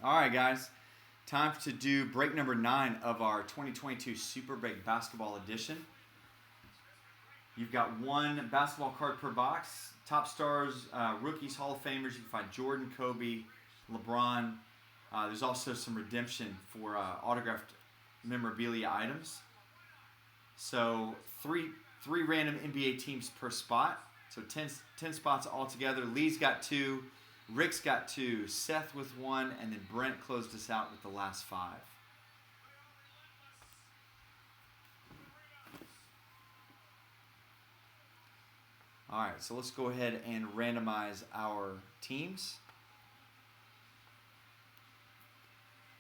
All right, guys. Time to do break number 9 of our 2022 Super Break Basketball Edition. You've got one basketball card per box. Top stars, rookies, Hall of Famers. You can find Jordan, Kobe, LeBron. There's also some redemption for autographed memorabilia items. So three random NBA teams per spot. So 10 spots altogether. Lee's got 2. Rick's got 2. Seth with 1. And then Brent closed us out with the last 5. All right, so let's go ahead and randomize our teams.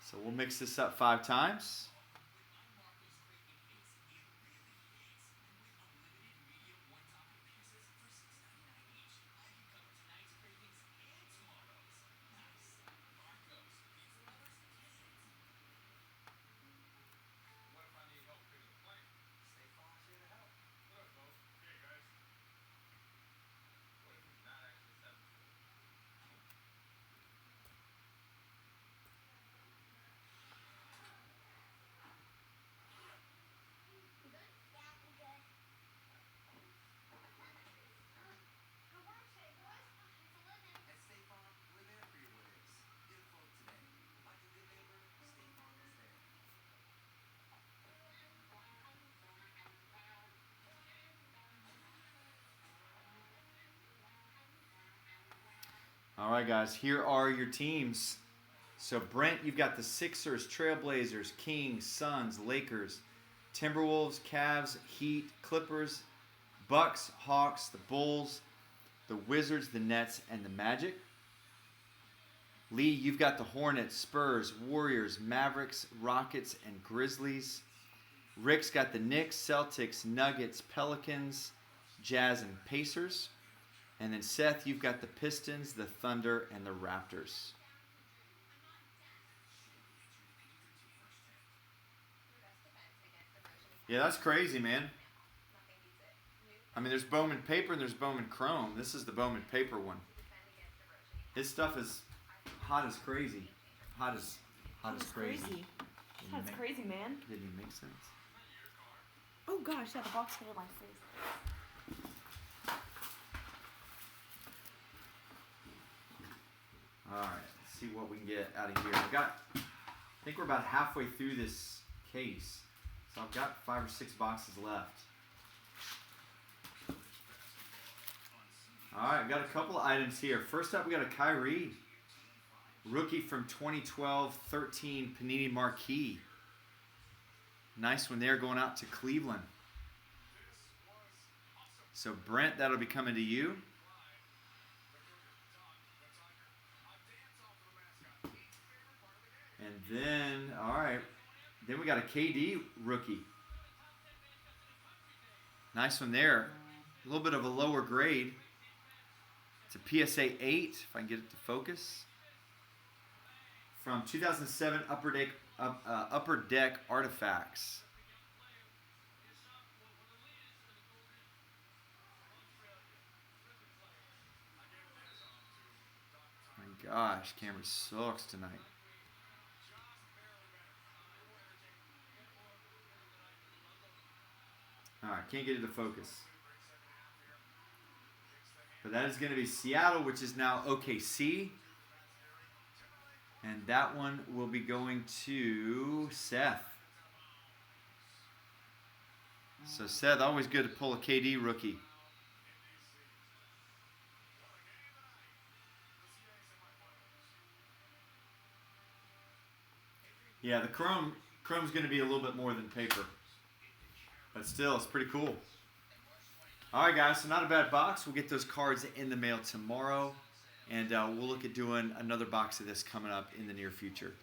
So we'll mix this up 5 times. All right, guys, here are your teams. So, Brent, you've got the Sixers, Trailblazers, Kings, Suns, Lakers, Timberwolves, Cavs, Heat, Clippers, Bucks, Hawks, the Bulls, the Wizards, the Nets, and the Magic. Lee, you've got the Hornets, Spurs, Warriors, Mavericks, Rockets, and Grizzlies. Rick's got the Knicks, Celtics, Nuggets, Pelicans, Jazz, and Pacers. And then Seth, you've got the Pistons, the Thunder, and the Raptors. Yeah, that's crazy, man. I mean, there's Bowman paper and there's Bowman chrome. This is the Bowman paper one. His stuff is hot as crazy. Hot as crazy. That's crazy, man. Didn't even make sense. Oh gosh, yeah, the box hit my face. All right, let's see what we can get out of here. I think we're about halfway through this case. So I've got 5 or 6 boxes left. All right, got a couple of items here. First up, we got a Kyrie. Rookie from 2012-13 Panini Marquee. Nice one there going out to Cleveland. So Brent, that'll be coming to you. And then, all right, then we got a KD rookie. Nice one there. A little bit of a lower grade. It's a PSA 8, if I can get it to focus. From 2007 Upper Deck Artifacts. My gosh, camera sucks tonight. Alright, can't get it to focus. But that is going to be Seattle, which is now OKC. And that one will be going to Seth. So Seth, always good to pull a KD rookie. Yeah, the chrome's going to be a little bit more than paper. But still, it's pretty cool. All right, guys, so not a bad box. We'll get those cards in the mail tomorrow. And we'll look at doing another box of this coming up in the near future.